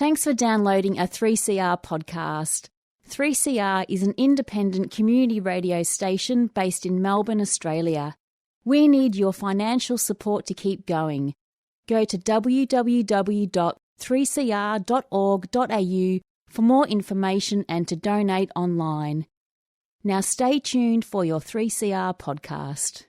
Thanks for downloading a 3CR podcast. 3CR is an independent community radio station based in Melbourne, Australia. We need your financial support to keep going. Go to www.3cr.org.au for more information and to donate online. Now stay tuned for your 3CR podcast.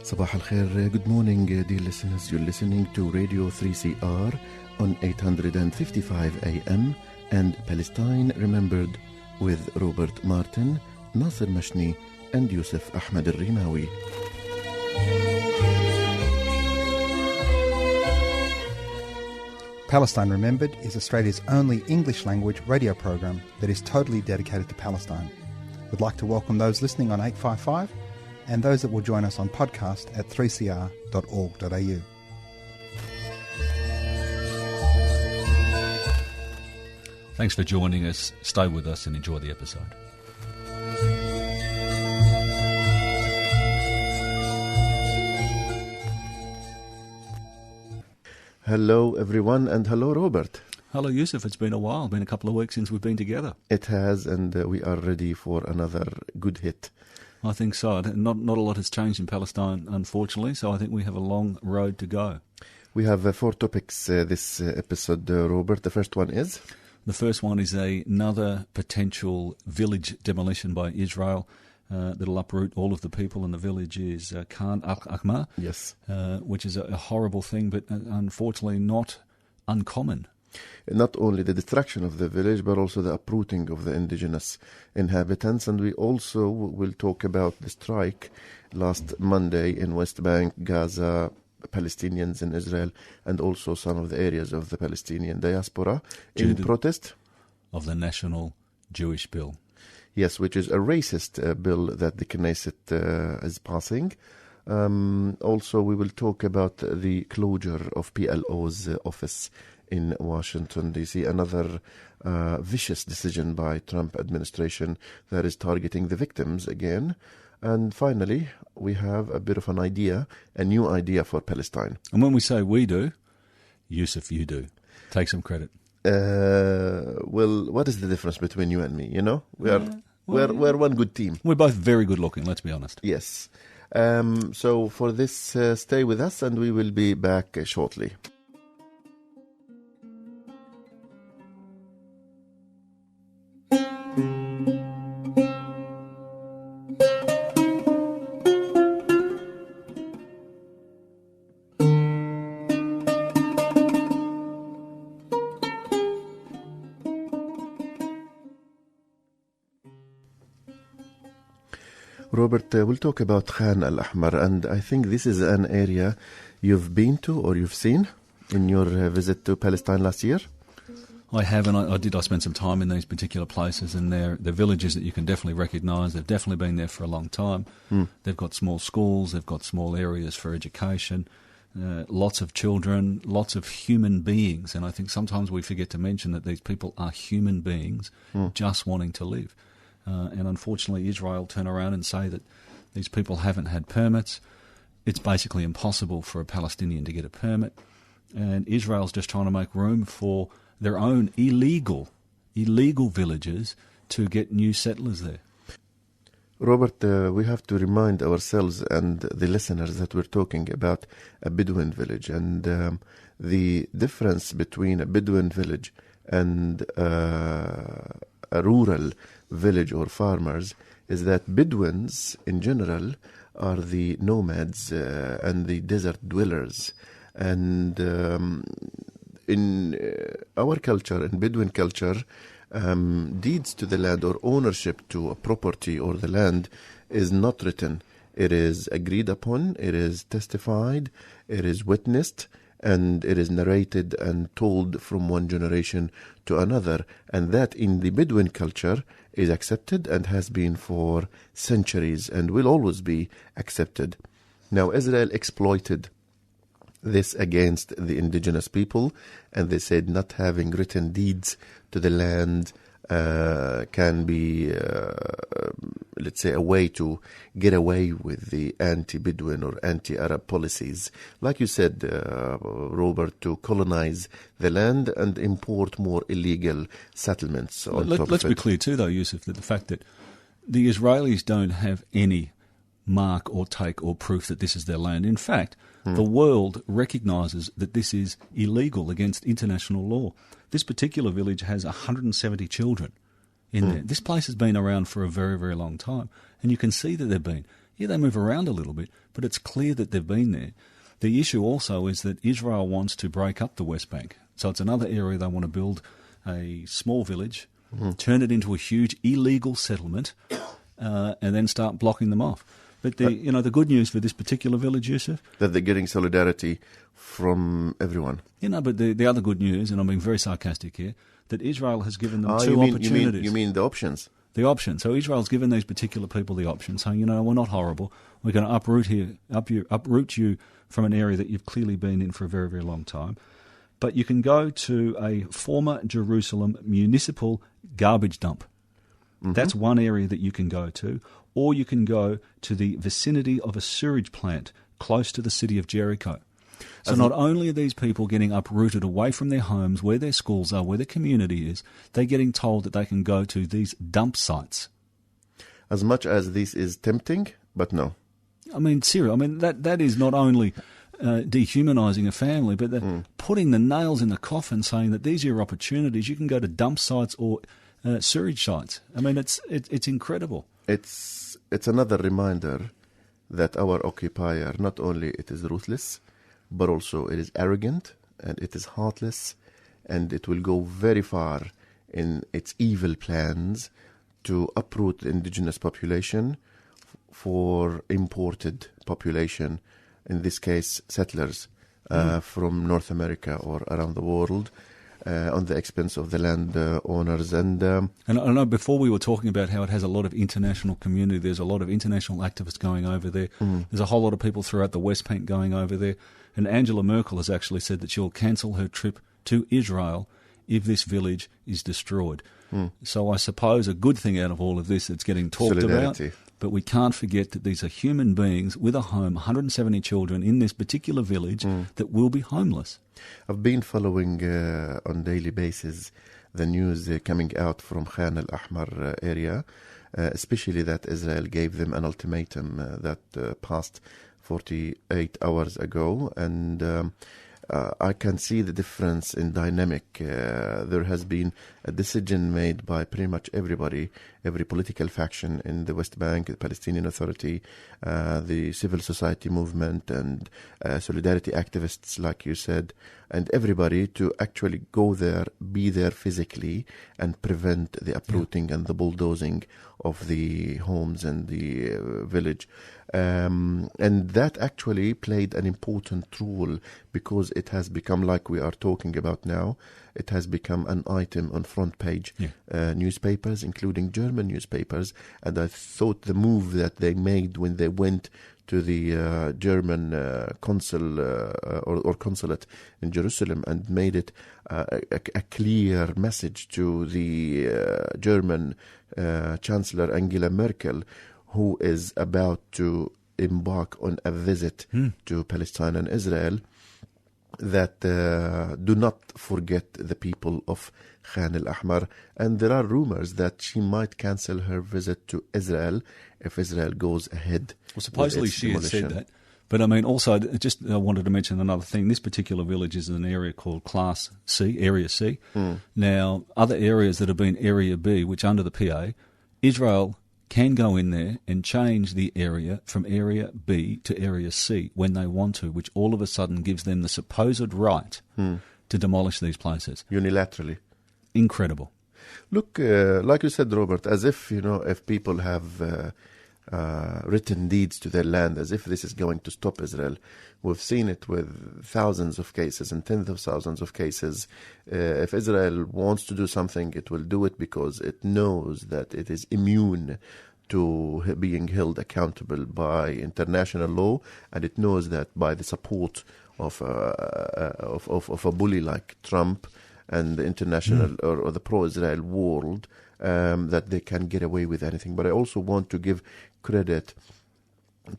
Sabah al-Khair, good morning dear listeners. You're listening to Radio 3CR on 855 AM and Palestine Remembered with Robert Martin, Nasser Mashni and Yusuf Ahmed al-Rimawi. Palestine Remembered is Australia's only English-language radio program that is totally dedicated to Palestine. We'd like to welcome those listening on 855 and those that will join us on podcast at 3cr.org.au. Thanks for joining us. Stay with us and enjoy the episode. Hello everyone, and hello Robert. Hello Yusuf, it's been a while, been a couple of weeks since we've been together. It has, and we are ready for another good hit. I think so. Not a lot has changed in Palestine, unfortunately, so I think we have a long road to go. We have 4 topics this episode, Robert. The first one is? The first one is another potential village demolition by Israel that'll uproot all of the people in the village is al-Ahmar. Yes. Which is a horrible thing, but unfortunately not uncommon. Not only the destruction of the village, but also the uprooting of the indigenous inhabitants. And we also will talk about the strike last Monday in West Bank, Gaza, Palestinians in Israel, and also some of the areas of the Palestinian diaspora in protest of the National Jewish Bill. Yes, which is a racist bill that the Knesset is passing. Also, we will talk about the closure of PLO's office in Washington, D.C., another vicious decision by Trump administration that is targeting the victims again. And finally, we have a bit of an idea, a new idea for Palestine. And when we say we do, Yusuf, you do. Take some credit. Well, what is the difference between you and me? You know, we're one good team. We're both very good looking, let's be honest. Yes. So for this, stay with us and we will be back shortly. Robert, we'll talk about Khan al-Ahmar, and I think this is an area you've been to or you've seen in your visit to Palestine last year. I have, and I spent some time in these particular places, and they're villages that you can definitely recognise. They've definitely been there for a long time. They've got small schools, they've got small areas for education, lots of children, lots of human beings, and I think sometimes we forget to mention that these people are human beings just wanting to live. And unfortunately, Israel turn around and say that these people haven't had permits. It's basically impossible for a Palestinian to get a permit. And Israel's just trying to make room for their own illegal villages to get new settlers there. Robert, we have to remind ourselves and the listeners that we're talking about a Bedouin village. And the difference between a Bedouin village and a rural village or farmers is that Bedouins in general are the nomads and the desert dwellers. And in our culture, in Bedouin culture, deeds to the land or ownership to a property or the land is not written. It is agreed upon, it is testified, it is witnessed, and it is narrated and told from one generation to another. And that in the Bedouin culture is accepted and has been for centuries and will always be accepted. Now, Israel exploited this against the indigenous people, and they said not having written deeds to the land can be, let's say, a way to get away with the anti-Bedouin or anti-Arab policies, like you said, Robert, to colonize the land and import more illegal settlements on top of it. Let's be clear too, though, Yusuf, that the fact that the Israelis don't have any mark or take or proof that this is their land. In fact, the world recognises that this is illegal against international law. This particular village has 170 children in there. This place has been around for a very, very long time, and you can see that they've been. Yeah, they move around a little bit, but it's clear that they've been there. The issue also is that Israel wants to break up the West Bank. So it's another area they want to build a small village, turn it into a huge illegal settlement, and then start blocking them off. But the good news for this particular village, Yusuf, that they're getting solidarity from everyone. But the other good news, and I'm being very sarcastic here, that Israel has given them two opportunities. You mean the options? The option. So Israel's given these particular people the option, saying, we're not horrible. We're going to uproot you from an area that you've clearly been in for a very, very long time. But you can go to a former Jerusalem municipal garbage dump. That's one area that you can go to. Or you can go to the vicinity of a sewage plant close to the city of Jericho. So not only are these people getting uprooted away from their homes, where their schools are, where their community is, they're getting told that they can go to these dump sites. As much as this is tempting, but no. Seriously, that is not only dehumanising a family, but they're putting the nails in the coffin, saying that these are your opportunities. You can go to dump sites or sewage sites. It's incredible. It's another reminder that our occupier, not only it is ruthless, but also it is arrogant and it is heartless, and it will go very far in its evil plans to uproot the indigenous population for imported population, in this case settlers from North America or around the world, on the expense of the land owners. And I know before we were talking about how it has a lot of international community, there's a lot of international activists going over there. There's a whole lot of people throughout the West Bank going over there. And Angela Merkel has actually said that she'll cancel her trip to Israel if this village is destroyed. So I suppose a good thing out of all of this that's getting talked about. But we can't forget that these are human beings with a home, 170 children in this particular village that will be homeless. I've been following on daily basis the news coming out from Khan al-Ahmar area, especially that Israel gave them an ultimatum that passed 48 hours ago, and I can see the difference in dynamic. There has been a decision made by pretty much everybody, every political faction in the West Bank, the Palestinian Authority, the civil society movement, and solidarity activists, like you said, and everybody to actually go there, be there physically, and prevent the uprooting and the bulldozing of the homes and the village. And that actually played an important role, because it has become, like we are talking about now, it has become an item on front page newspapers, including German newspapers. And I thought the move that they made when they went to the German consul or consulate in Jerusalem and made it a clear message to the German Chancellor Angela Merkel, who is about to embark on a visit to Palestine and Israel, that do not forget the people of Khan al-Ahmar. And there are rumors that she might cancel her visit to Israel if Israel goes ahead. Well, supposedly she had said that. But also, I wanted to mention another thing. This particular village is an area called Class C, Area C. Now, other areas that have been Area B, which under the PA, Israel can go in there and change the area from Area B to Area C when they want to, which all of a sudden gives them the supposed right to demolish these places. Unilaterally. Incredible. Look, like you said, Robert, as if, if people have written deeds to their land, as if this is going to stop Israel. We've seen it with thousands of cases and tens of thousands of cases. If Israel wants to do something, it will do it because it knows that it is immune to being held accountable by international law, and it knows that by the support of a bully like Trump, and the international or the pro-Israel world that they can get away with anything. But I also want to give credit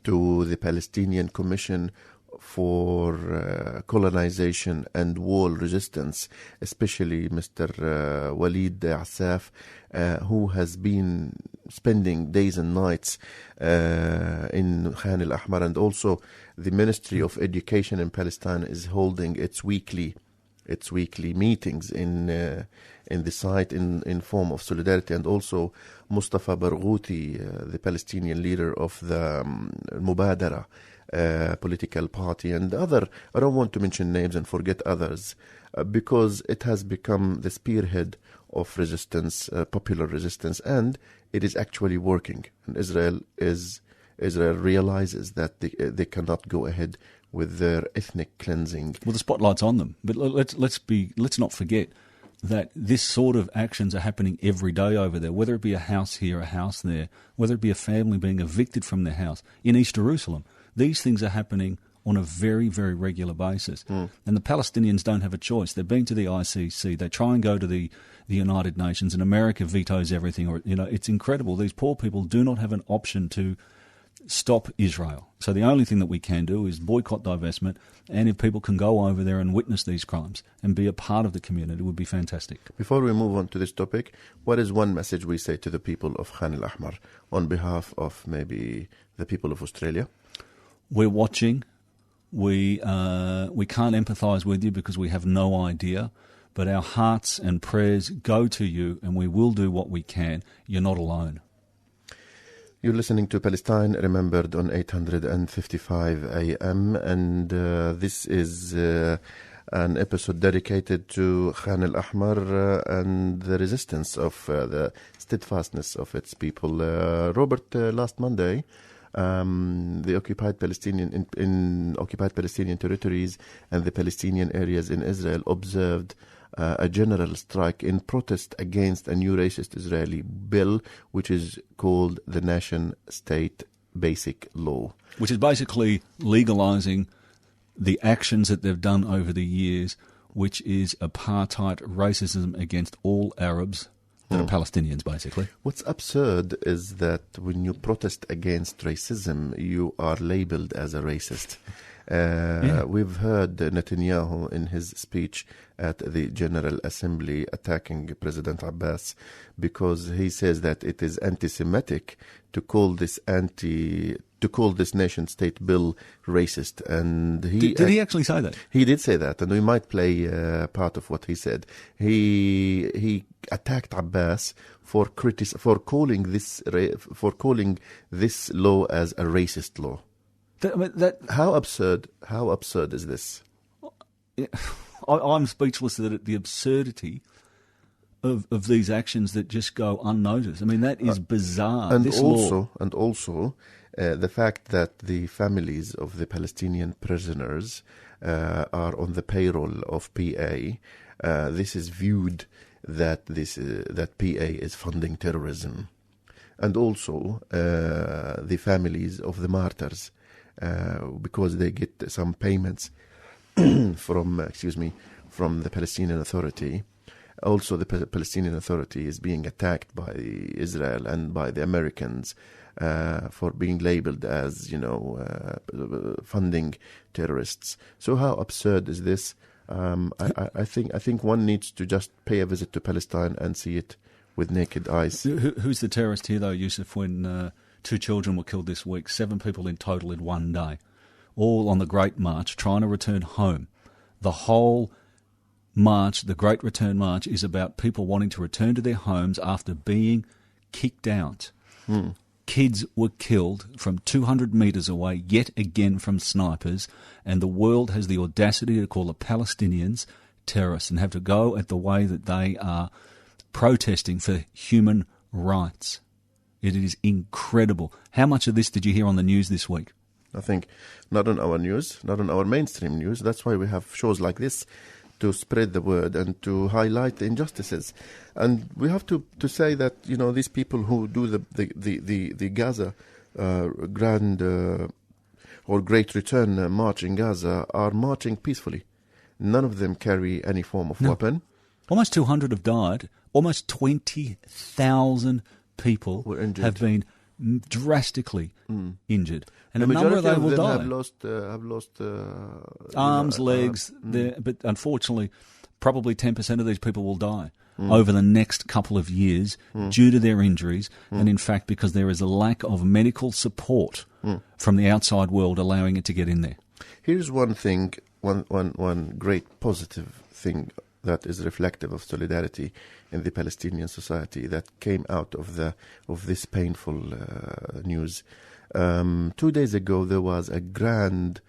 to the Palestinian Commission for colonization and wall resistance, especially Mr. Walid Assaf, who has been spending days and nights in Khan al-Ahmar, and also the Ministry of Education in Palestine is holding its weekly meetings in the site in form of solidarity. And also Mustafa Barghouti, the Palestinian leader of the Mubadara political party, and other, I don't want to mention names and forget others, because it has become the spearhead of resistance, popular resistance, and it is actually working. And Israel realizes that they cannot go ahead with their ethnic cleansing. Well, the spotlight's on them, but let's not forget that this sort of actions are happening every day over there, whether it be a house here, a house there, whether it be a family being evicted from their house in East Jerusalem. These things are happening on a very, very regular basis. And the Palestinians don't have a choice. They've been to the ICC. They try and go to the United Nations, and America vetoes everything. Or it's incredible. These poor people do not have an option to stop Israel. So the only thing that we can do is boycott divestment, and if people can go over there and witness these crimes and be a part of the community, it would be fantastic. Before we move on to this topic, what is one message we say to the people of Khan al-Ahmar on behalf of maybe the people of Australia? We're watching. We can't empathise with you because we have no idea, but our hearts and prayers go to you, and we will do what we can. You're not alone. You're listening to Palestine Remembered on 855 AM, and this is an episode dedicated to Khan al-Ahmar and the resistance of the steadfastness of its people. Robert, last Monday, the occupied Palestinian in occupied Palestinian territories and the Palestinian areas in Israel observed a general strike in protest against a new racist Israeli bill, which is called the Nation-State Basic Law. Which is basically legalising the actions that they've done over the years, which is apartheid racism against all Arabs that are Palestinians, basically. What's absurd is that when you protest against racism, you are labelled as a racist. We've heard Netanyahu in his speech at the General Assembly attacking President Abbas because he says that it is anti-Semitic to call this nation-state bill racist. And did he actually say that? He did say that, and we might play part of what he said. He attacked Abbas for calling this law as a racist law. How absurd is this? I'm speechless at the absurdity of these actions that just go unnoticed. I mean, that is bizarre. And also the fact that the families of the Palestinian prisoners are on the payroll of PA. This is viewed that PA is funding terrorism, and also the families of the martyrs. Because they get some payments from the Palestinian Authority. Also, the Palestinian Authority is being attacked by Israel and by the Americans for being labeled as, funding terrorists. So how absurd is this? I think one needs to just pay a visit to Palestine and see it with naked eyes. Who's the terrorist here, though, Yusuf, when 2 children were killed this week, 7 people in total in one day, all on the Great March, trying to return home. The whole march, the Great Return March, is about people wanting to return to their homes after being kicked out. Kids were killed from 200 metres away, yet again from snipers, and the world has the audacity to call the Palestinians terrorists and have to go at the way that they are protesting for human rights. It is incredible. How much of this did you hear on the news this week? I think not on our news, not on our mainstream news. That's why we have shows like this to spread the word and to highlight the injustices. And we have to say that, these people who do the Gaza grand or Great Return March in Gaza are marching peacefully. None of them carry any form of weapon. Almost 200 have died. Almost 20,000 people have been drastically injured. And the a number of them will them die. Have lost Arms, legs. But unfortunately, probably 10% of these people will die over the next couple of years due to their injuries, and in fact because there is a lack of medical support from the outside world allowing it to get in there. Here's one thing, one great positive thing that is reflective of solidarity in the Palestinian society that came out of this painful news. 2 days ago there was a grand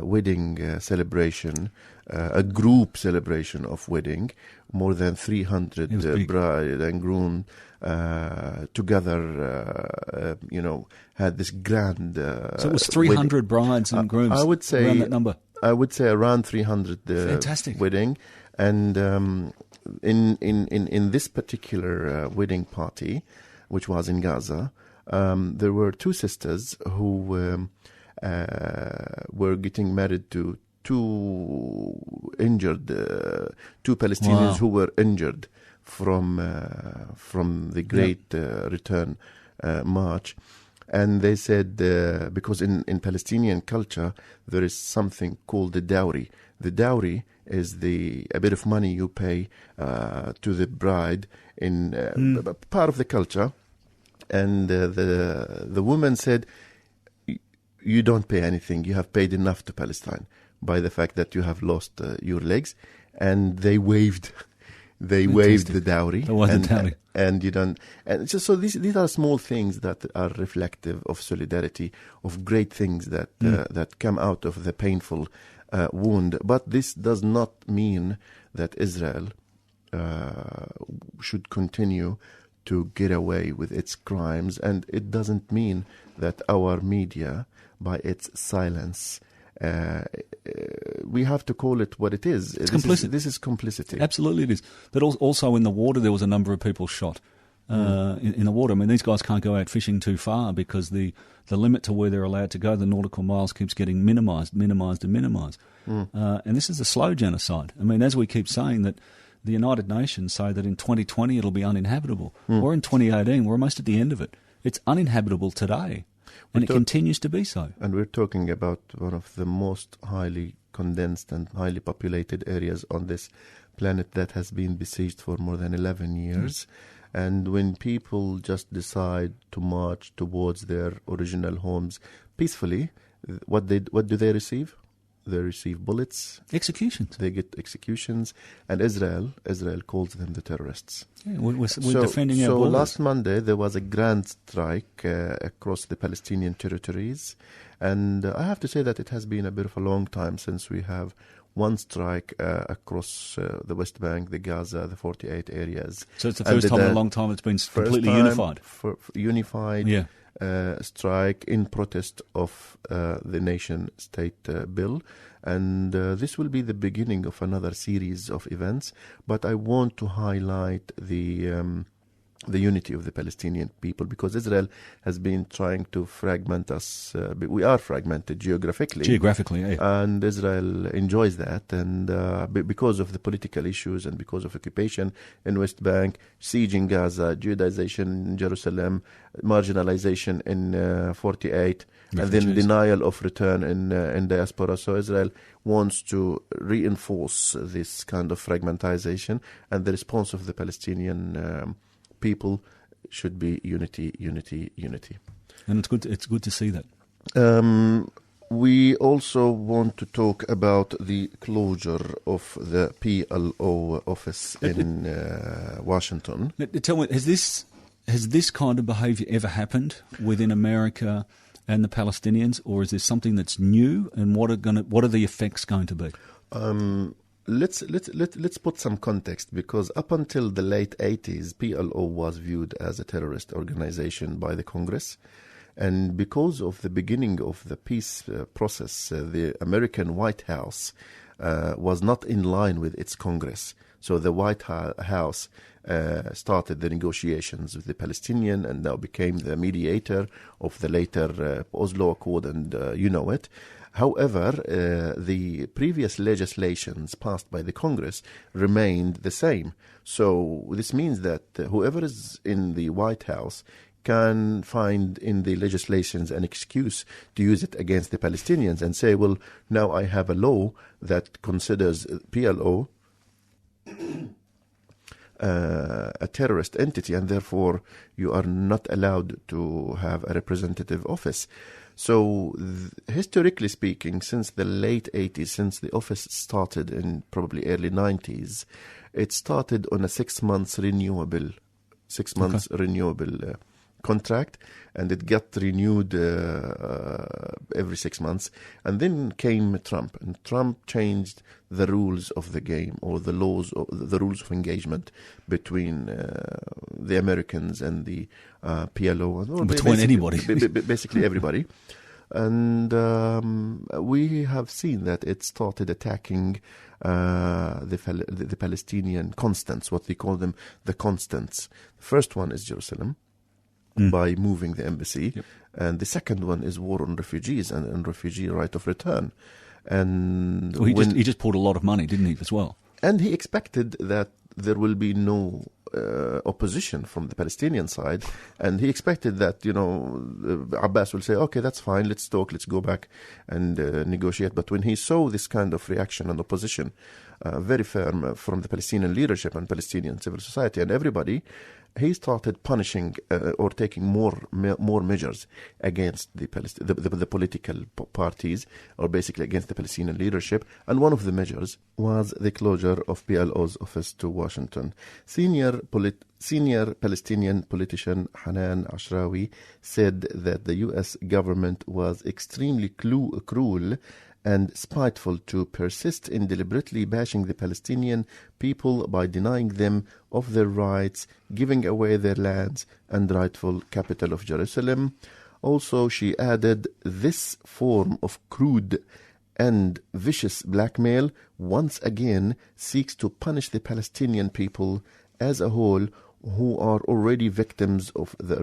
wedding celebration, a group celebration of wedding. More than 300 bride and groom together, had this grand. So it was 300 brides and grooms. I would say around that number. I would say around 300. Fantastic wedding, and in this particular wedding party, which was in Gaza, there were two sisters who were getting married to two Palestinians who were injured from the Great Return March. And they said, because in Palestinian culture, there is something called the dowry. The dowry is a bit of money you pay to the bride in part of the culture. And the woman said, you don't pay anything. You have paid enough to Palestine by the fact that you have lost your legs. And they waived the dowry. And you don't. And so these are small things that are reflective of solidarity, of great things that that come out of the painful wound. But this does not mean that Israel should continue to get away with its crimes, and it doesn't mean that our media, by its silence, we have to call it what it is. It's complicit. This is complicity. Absolutely it is. But also in the water there was a number of people shot in the water. I mean, these guys can't go out fishing too far because the limit to where they're allowed to go, the nautical miles, keeps getting minimised. And this is a slow genocide. I mean, as we keep saying, that the United Nations say that in 2020 it'll be uninhabitable. Or in 2018, we're almost at the end of it. It's uninhabitable today. And it continues to be so. And we're talking about one of the most highly condensed and highly populated areas on this planet that has been besieged for more than 11 years. And when people just decide to march towards their original homes peacefully, what do they receive? They receive bullets. Executions. They get executions. And Israel calls them the terrorists. Yeah, we're defending our borders. So last Monday there was a grand strike across the Palestinian territories. And I have to say that it has been a bit of a long time since we have one strike across the West Bank, the Gaza, the 48 areas. So it's the first time in a long time it's been completely unified. Unified. Yeah. Strike in protest of the nation-state bill, and this will be the beginning of another series of events. But I want to highlight the unity of the Palestinian people, because Israel has been trying to fragment us. We are fragmented geographically, yeah. And Israel enjoys that, and because of the political issues and because of occupation in West Bank, siege in Gaza, Judaization in Jerusalem, marginalization in 48, and then denial of return in diaspora. So Israel wants to reinforce this kind of fragmentization, and the response of the Palestinian people should be unity. And it's good to see that. We also want to talk about the closure of the PLO office in Washington. Tell me, has this kind of behaviour ever happened within America and the Palestinians, or is this something that's new? And what are the effects going to be? Let's put some context, because up until the late 80s, PLO was viewed as a terrorist organization by the Congress. And because of the beginning of the peace process, the American White House was not in line with its Congress. So the White House started the negotiations with the Palestinian and now became the mediator of the later Oslo Accord, and you know it. However, the previous legislations passed by the Congress remained the same. So this means that whoever is in the White House can find in the legislations an excuse to use it against the Palestinians and say, well, now I have a law that considers PLO a terrorist entity, and therefore you are not allowed to have a representative office. So historically speaking, since the late 80s, since the office started in probably early 90s, it started on a 6 months renewable contract, and it got renewed every 6 months. And then came Trump, and Trump changed the rules of the game, or the rules of engagement between the Americans and the PLO. Or between anybody. Basically everybody. And we have seen that it started attacking the Palestinian constants, what they call them, the constants. The first one is Jerusalem, by moving the embassy. Yep. And the second one is war on refugees and refugee right of return. And well, he just poured a lot of money, didn't he, as well? And he expected that there will be no opposition from the Palestinian side, and he expected that, Abbas will say, okay, that's fine, let's talk, let's go back and negotiate. But when he saw this kind of reaction and opposition, very firm from the Palestinian leadership and Palestinian civil society and everybody, he started punishing or taking more measures against the political parties, or basically against the Palestinian leadership. And one of the measures was the closure of PLO's office to Washington. Senior Palestinian politician Hanan Ashrawi said that the U.S. government was extremely cruel and spiteful to persist in deliberately bashing the Palestinian people by denying them of their rights, giving away their lands and rightful capital of Jerusalem. Also, she added, this form of crude and vicious blackmail once again seeks to punish the Palestinian people as a whole, who are already victims of the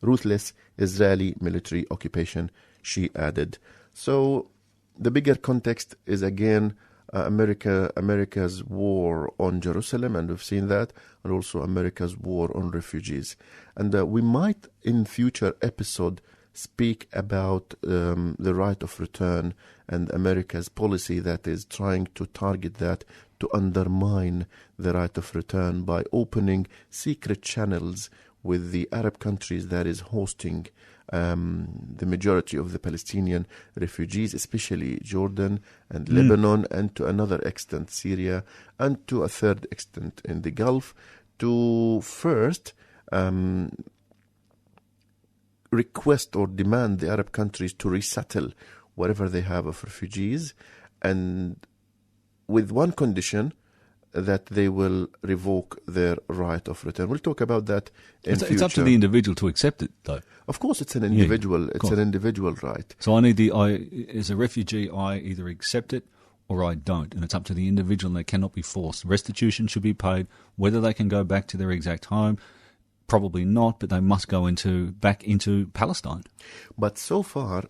ruthless Israeli military occupation, she added. So the bigger context is, again, America's war on Jerusalem, and we've seen that, and also America's war on refugees. And we might, in future episode, speak about the right of return and America's policy that is trying to target that, to undermine the right of return by opening secret channels with the Arab countries that is hosting the majority of the Palestinian refugees, especially Jordan and Lebanon, and to another extent Syria, and to a third extent in the Gulf, to first request or demand the Arab countries to resettle whatever they have of refugees, and with one condition, that they will revoke their right of return. We'll talk about that in future. It's up to the individual to accept it, though. Of course, it's an individual. Yeah, it's an individual right. So as a refugee, I either accept it or I don't, and it's up to the individual, and they cannot be forced. Restitution should be paid. Whether they can go back to their exact home, probably not, but they must go back into Palestine. But so far,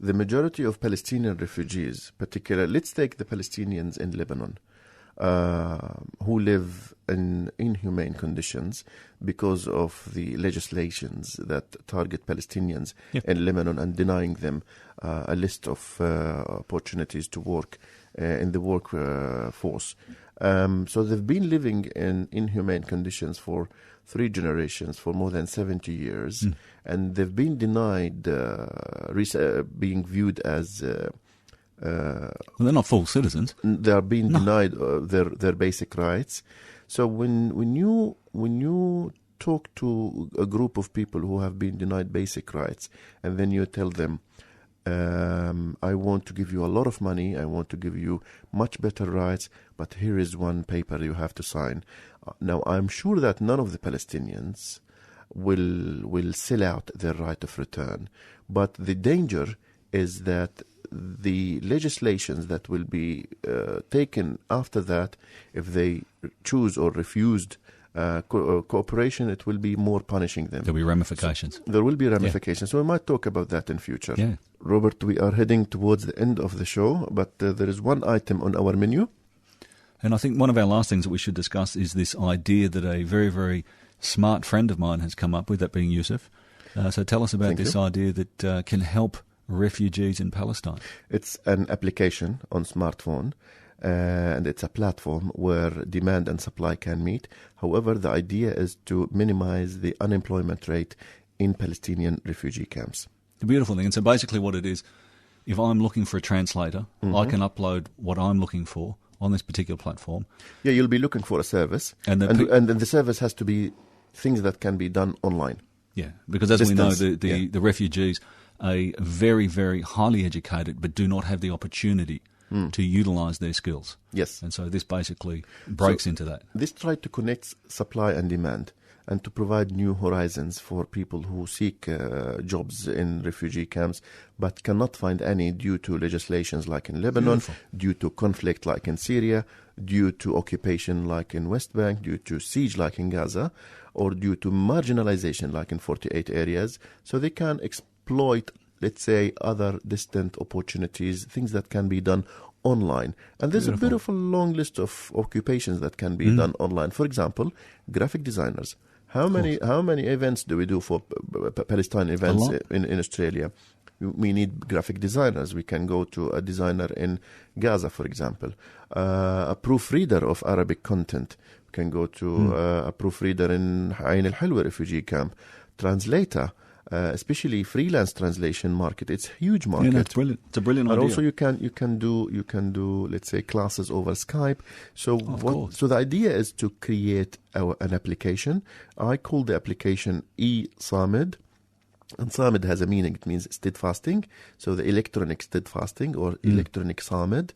the majority of Palestinian refugees, particularly, let's take the Palestinians in Lebanon, who live in inhumane conditions because of the legislations that target Palestinians in Lebanon and denying them a list of opportunities to work in the workforce. So they've been living in inhumane conditions for 3 generations, for more than 70 years, and they've been denied being viewed as well, they're not full citizens. They are being denied their basic rights. So when you talk to a group of people who have been denied basic rights, and then you tell them, I want to give you a lot of money, I want to give you much better rights, but here is one paper you have to sign. Now, I'm sure that none of the Palestinians will sell out their right of return, but the danger is that the legislations that will be taken after that, if they choose or refused cooperation, it will be more punishing them. There'll be ramifications. There will be ramifications. So we might talk about that in future. Yeah. Robert, we are heading towards the end of the show, but there is one item on our menu. And I think one of our last things that we should discuss is this idea that a very, very smart friend of mine has come up with, that being Yusuf. So tell us about this idea that can help refugees in Palestine. It's an application on smartphone, and it's a platform where demand and supply can meet. However, the idea is to minimize the unemployment rate in Palestinian refugee camps. The beautiful thing. And so basically what it is, if I'm looking for a translator, I can upload what I'm looking for on this particular platform. Yeah, you'll be looking for a service, and the service has to be things that can be done online. Yeah, because as we know, the refugees are very, very highly educated but do not have the opportunity to utilise their skills. Yes. And so this basically breaks into that. This tried to connect supply and demand and to provide new horizons for people who seek jobs in refugee camps but cannot find any due to legislations like in Lebanon, due to conflict like in Syria, due to occupation like in West Bank, due to siege like in Gaza, or due to marginalization like in 48 areas. So they can exploit, let's say, other distant opportunities, things that can be done online. And there's a beautiful long list of occupations that can be done online. For example, graphic designers. How many events do we do for Palestine events in Australia? We need graphic designers. We can go to a designer in Gaza, for example. A proofreader of Arabic content. We can go to a proofreader in Ain al-Hilwa refugee camp. Translator. Especially freelance translation market, it's a huge market. Yeah, that's brilliant. It's a brilliant idea. And also you can do let's say classes over Skype. So so the idea is to create an application. I call the application e-Samid, and Samid has a meaning. It means steadfasting. So the electronic steadfasting or electronic Samid,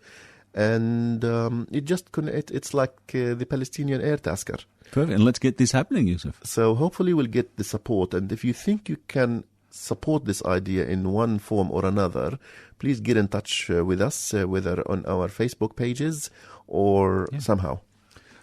and it's like the Palestinian air tasker. Perfect. And let's get this happening, Yusuf. So hopefully we'll get the support. And if you think you can support this idea in one form or another, please get in touch with us, whether on our Facebook pages or somehow.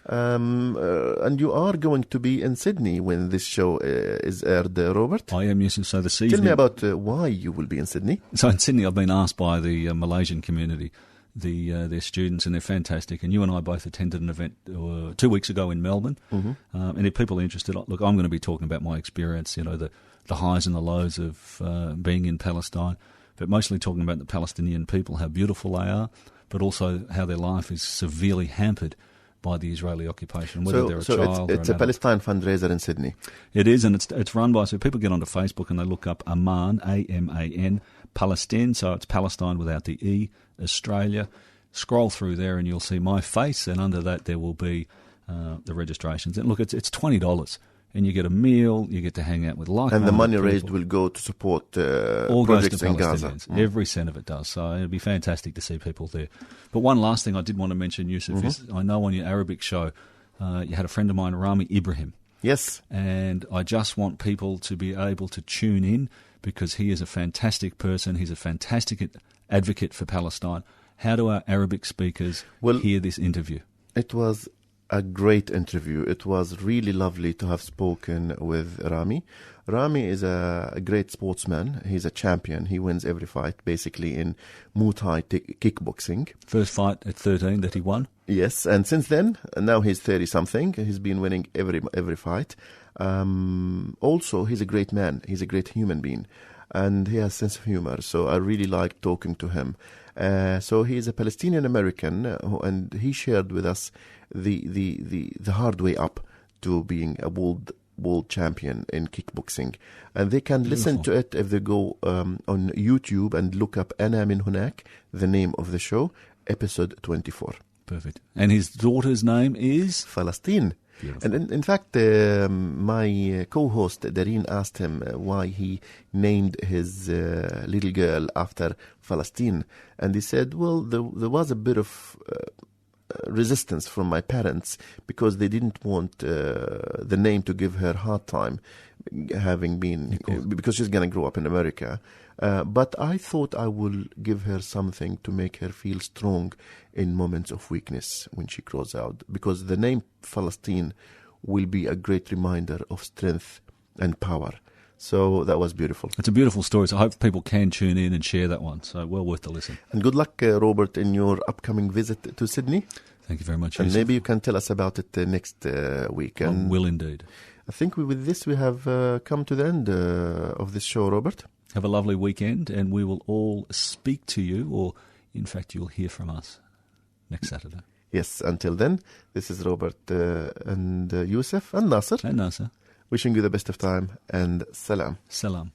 And you are going to be in Sydney when this show is aired, Robert. I am, Yusuf. So this evening... Tell me about why you will be in Sydney. So in Sydney, I've been asked by the Malaysian community, their students, and they're fantastic. And you and I both attended an event 2 weeks ago in Melbourne. And if people are interested, look, I'm going to be talking about my experience, the highs and the lows of being in Palestine, but mostly talking about the Palestinian people, how beautiful they are, but also how their life is severely hampered by the Israeli occupation, whether they're a child or an it's a Palestine fundraiser in Sydney. It is, and it's run by, so people get onto Facebook and they look up Amman, A-M-A-N, Palestine, so it's Palestine without the E, Australia. Scroll through there and you'll see my face, and under that there will be the registrations. And look, it's $20, and you get a meal, you get to hang out with like-minded and the money people. raised will go to support all projects goes to in Gaza. Every cent of it does. So it'd be fantastic to see people there. But one last thing I did want to mention, Yusuf, is I know on your Arabic show you had a friend of mine, Rami Ibrahim. Yes. And I just want people to be able to tune in, because he is a fantastic person. He's a fantastic advocate for Palestine. How do our Arabic speakers hear this interview? It was a great interview. It was really lovely to have spoken with Rami. Rami is a great sportsman. He's a champion. He wins every fight, basically, in Muay Thai kickboxing. First fight at 13 that he won? Yes, and since then, now he's 30-something. He's been winning every fight. Also, he's a great man. He's a great human being. And he has a sense of humor. So I really liked talking to him. So he's a Palestinian American, and he shared with us the hard way up to being a world champion in kickboxing. And they can listen to it if they go on YouTube and look up Ana Min Hunak, the name of the show, episode 24. Perfect. And his daughter's name is? Palestine. Beautiful. And in fact, my co-host Dareen asked him why he named his little girl after Palestine, and he said, well, there was a bit of resistance from my parents because they didn't want the name to give her a hard time, having been because she's going to grow up in America. But I thought I will give her something to make her feel strong in moments of weakness when she grows out, because the name Palestine will be a great reminder of strength and power. So that was beautiful. It's a beautiful story, so I hope people can tune in and share that one. So well worth the listen. And good luck, Robert, in your upcoming visit to Sydney. Thank you very much, And Yusuf. maybe you can tell us about it next week. I And will indeed. I think with this we have come to the end of this show, Robert. Have a lovely weekend, and we will all speak to you, or in fact you'll hear from us next Saturday. Yes, until then, this is Robert and Yusuf and Nasser And Nasser. wishing you the best of time, and salam. Salam.